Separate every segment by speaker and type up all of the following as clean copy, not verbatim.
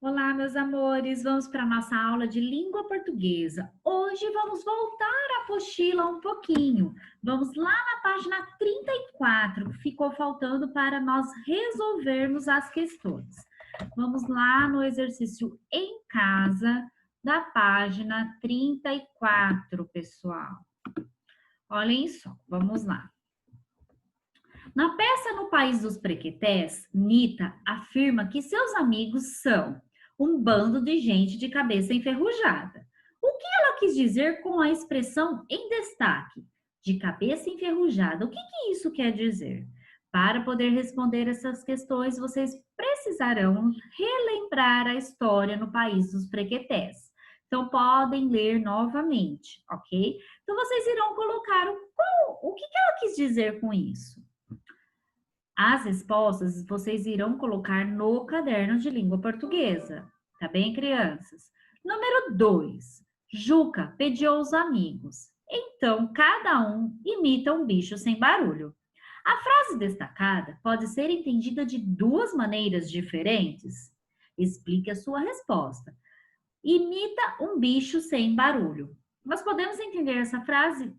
Speaker 1: Olá, meus amores, vamos para a nossa aula de língua portuguesa. Hoje vamos voltar a apostila um pouquinho. Vamos lá na página 34, que ficou faltando para nós resolvermos as questões. Vamos lá no exercício em casa da página 34, pessoal. Olhem só, vamos lá. Na peça No País dos Prequetés, Nita afirma que seus amigos são um bando de gente de cabeça enferrujada. O que ela quis dizer com a expressão em destaque? De cabeça enferrujada, o que isso quer dizer? Para poder responder essas questões, vocês precisarão relembrar a história no País dos Prequetés. Então, podem ler novamente, ok? Então, vocês irão colocar o que ela quis dizer com isso. As respostas vocês irão colocar no caderno de língua portuguesa, tá bem, crianças? Número 2. Juca pediu aos amigos. Então, cada um imita um bicho sem barulho. A frase destacada pode ser entendida de duas maneiras diferentes. Explique a sua resposta. Imita um bicho sem barulho. Nós podemos entender essa frase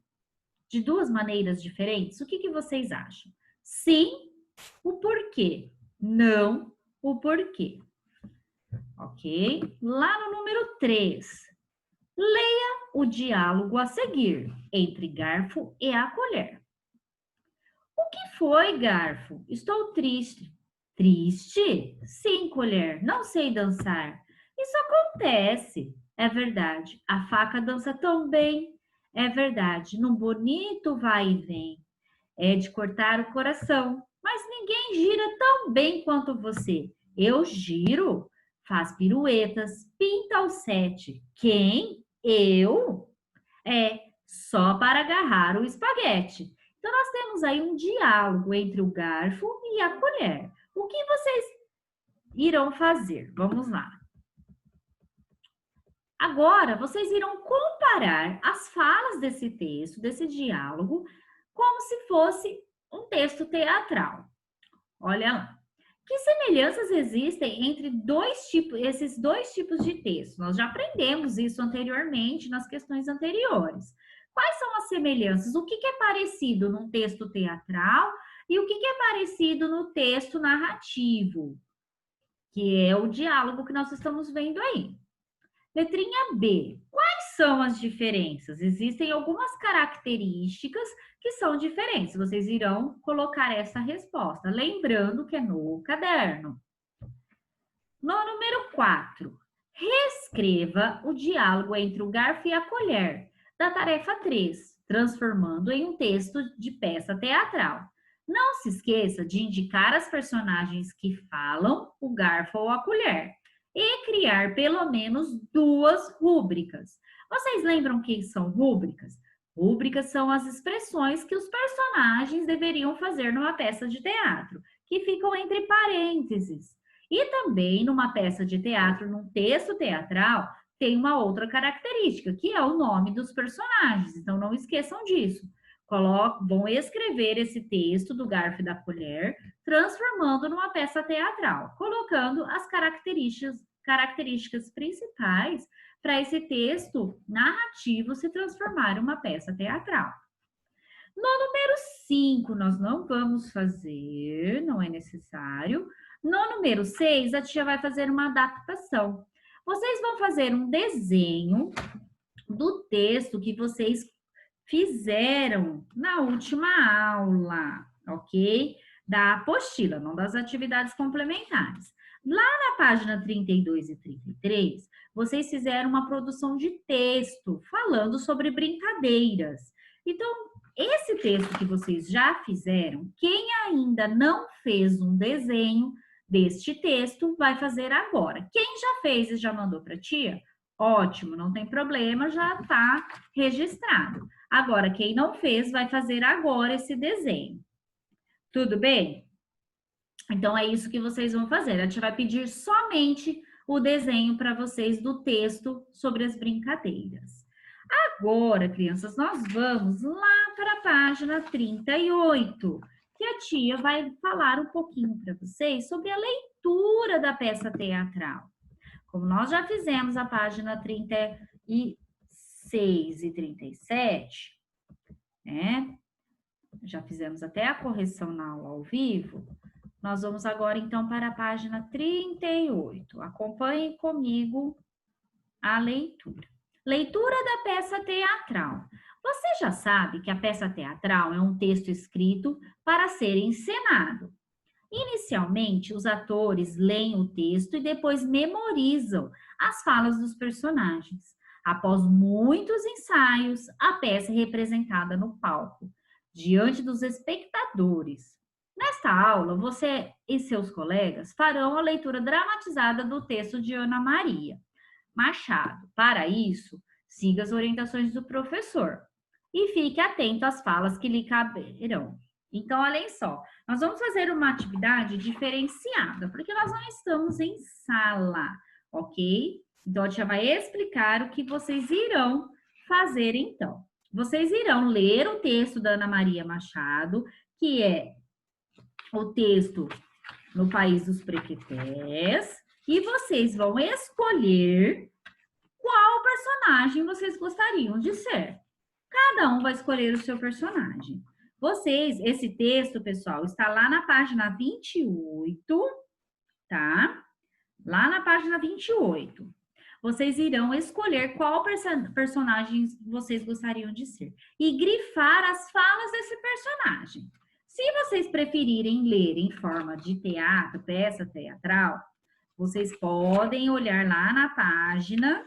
Speaker 1: de duas maneiras diferentes? O que vocês acham? Sim, o porquê. Não, o porquê. Ok? Lá no número 3, leia o diálogo a seguir entre Garfo e a colher. O que foi, Garfo? Estou triste. Triste? Sim, colher, não sei dançar. Isso acontece. É verdade. A faca dança tão bem. É verdade. Num bonito vai e vem. É de cortar o coração. Mas ninguém gira tão bem quanto você. Eu giro. Faz piruetas, pinta ao sete. Quem? Eu? É, só para agarrar o espaguete. Então, nós temos aí um diálogo entre o garfo e a colher. O que vocês irão fazer? Vamos lá. Agora, vocês irão comparar as falas desse texto, desse diálogo, como se fosse um texto teatral. Olha lá. Que semelhanças existem entre esses dois tipos de texto? Nós já aprendemos isso anteriormente nas questões anteriores. Quais são as semelhanças? O que é parecido num texto teatral e o que é parecido no texto narrativo, que é o diálogo que nós estamos vendo aí. Letrinha B. Quais são as diferenças? Existem algumas características que são diferentes. Vocês irão colocar essa resposta, lembrando que é no caderno. No número 4, reescreva o diálogo entre o garfo e a colher, da tarefa 3, transformando em um texto de peça teatral. Não se esqueça de indicar as personagens que falam o garfo ou a colher e criar pelo menos duas rúbricas. Vocês lembram o que são rúbricas? Rúbricas são as expressões que os personagens deveriam fazer numa peça de teatro, que ficam entre parênteses. E também numa peça de teatro, num texto teatral, tem uma outra característica, que é o nome dos personagens. Então não esqueçam disso. Vão escrever esse texto do garfo e da colher, transformando numa peça teatral, colocando as características principais para esse texto narrativo se transformar em uma peça teatral. No número 5, nós não vamos fazer, não é necessário. No número 6, a tia vai fazer uma adaptação. Vocês vão fazer um desenho do texto que vocês fizeram na última aula, ok? Da apostila, não das atividades complementares. Lá na página 32 e 33, vocês fizeram uma produção de texto falando sobre brincadeiras. Então, esse texto que vocês já fizeram, quem ainda não fez um desenho deste texto, vai fazer agora. Quem já fez e já mandou para a tia? Ótimo, não tem problema, já está registrado. Agora, quem não fez, vai fazer agora esse desenho. Tudo bem? Então, é isso que vocês vão fazer. A gente vai pedir somente o desenho para vocês do texto sobre as brincadeiras. Agora, crianças, nós vamos lá para a página 38, que a tia vai falar um pouquinho para vocês sobre a leitura da peça teatral. como nós já fizemos a página 36 e 37, né? Já fizemos até a correção na aula ao vivo. Nós vamos agora, então, para a página 38. Acompanhe comigo a leitura. Leitura da peça teatral. Você já sabe que a peça teatral é um texto escrito para ser encenado. Inicialmente, os atores leem o texto e depois memorizam as falas dos personagens. Após muitos ensaios, a peça é representada no palco, diante dos espectadores. Nesta aula, você e seus colegas farão a leitura dramatizada do texto de Ana Maria Machado. Para isso, siga as orientações do professor e fique atento às falas que lhe caberão. Então, olhem só, nós vamos fazer uma atividade diferenciada, porque nós não estamos em sala, ok? Então, a tia vai explicar o que vocês irão fazer, então. Vocês irão ler o texto da Ana Maria Machado, que é o texto No País dos Pequetés, e vocês vão escolher qual personagem vocês gostariam de ser. Cada um vai escolher o seu personagem. Esse texto, pessoal, está lá na página 28, tá? Lá na página 28. Vocês irão escolher qual personagem vocês gostariam de ser e grifar as falas desse personagem. Se vocês preferirem ler em forma de teatro, peça teatral, vocês podem olhar lá na página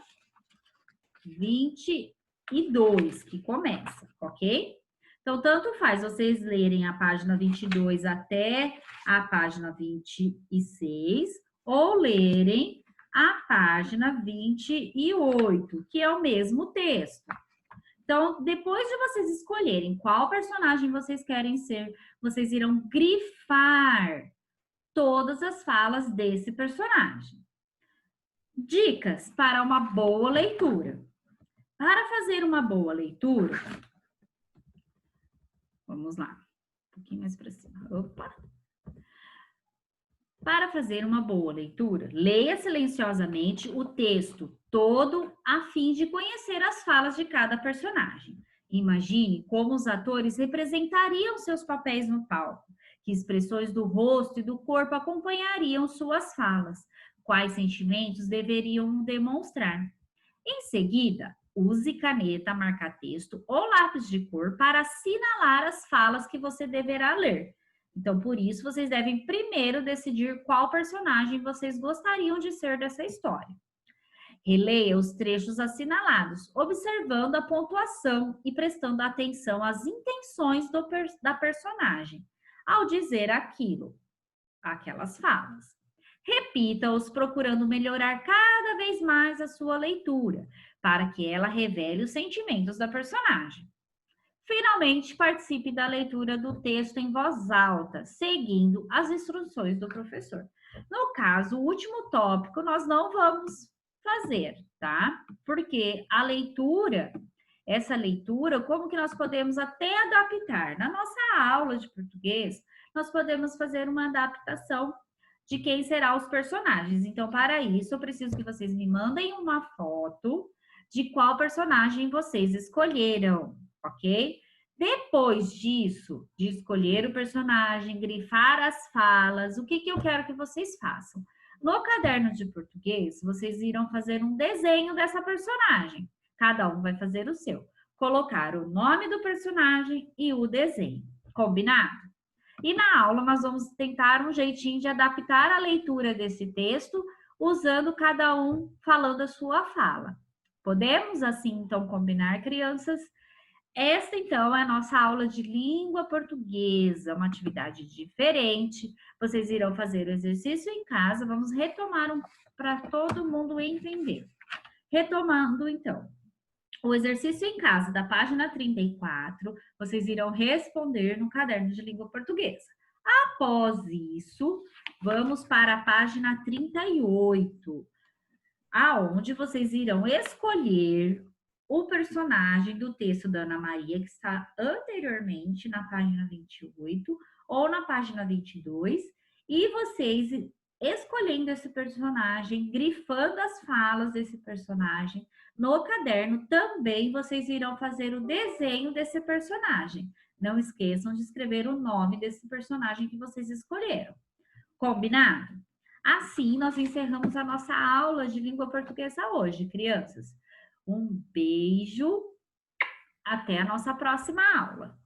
Speaker 1: 22, que começa, ok? Então, tanto faz vocês lerem a página 22 até a página 26, ou lerem a página 28, que é o mesmo texto. Então, depois de vocês escolherem qual personagem vocês querem ser, vocês irão grifar todas as falas desse personagem. Dicas para uma boa leitura. Para fazer uma boa leitura, vamos lá, um pouquinho mais para cima. Opa! Para fazer uma boa leitura, leia silenciosamente o texto todo a fim de conhecer as falas de cada personagem. Imagine como os atores representariam seus papéis no palco, que expressões do rosto e do corpo acompanhariam suas falas, quais sentimentos deveriam demonstrar. Em seguida, use caneta, marca-texto ou lápis de cor para assinalar as falas que você deverá ler. Então, por isso, vocês devem primeiro decidir qual personagem vocês gostariam de ser dessa história. Releia os trechos assinalados, observando a pontuação e prestando atenção às intenções da personagem ao dizer aquelas falas. Repita-os procurando melhorar cada vez mais a sua leitura, para que ela revele os sentimentos da personagem. Finalmente, participe da leitura do texto em voz alta, seguindo as instruções do professor. No caso, o último tópico nós não vamos fazer, tá? Porque a leitura, essa leitura, como que nós podemos até adaptar? Na nossa aula de português, nós podemos fazer uma adaptação de quem serão os personagens. Então, para isso, eu preciso que vocês me mandem uma foto de qual personagem vocês escolheram, ok? Depois disso, de escolher o personagem, grifar as falas, o que eu quero que vocês façam? No caderno de português, vocês irão fazer um desenho dessa personagem. Cada um vai fazer o seu. Colocar o nome do personagem e o desenho. Combinado? E na aula nós vamos tentar um jeitinho de adaptar a leitura desse texto, usando cada um falando a sua fala. Podemos assim então combinar, crianças? Esta então é a nossa aula de língua portuguesa, uma atividade diferente. Vocês irão fazer o exercício em casa, vamos retomar para todo mundo entender. Retomando então. O exercício em casa, da página 34, vocês irão responder no caderno de língua portuguesa. Após isso, vamos para a página 38, aonde vocês irão escolher o personagem do texto da Ana Maria, que está anteriormente na página 28 ou na página 22, e vocês escolhendo esse personagem, grifando as falas desse personagem. No caderno também vocês irão fazer o desenho desse personagem. Não esqueçam de escrever o nome desse personagem que vocês escolheram. Combinado? Assim, nós encerramos a nossa aula de língua portuguesa hoje, crianças. Um beijo, até a nossa próxima aula.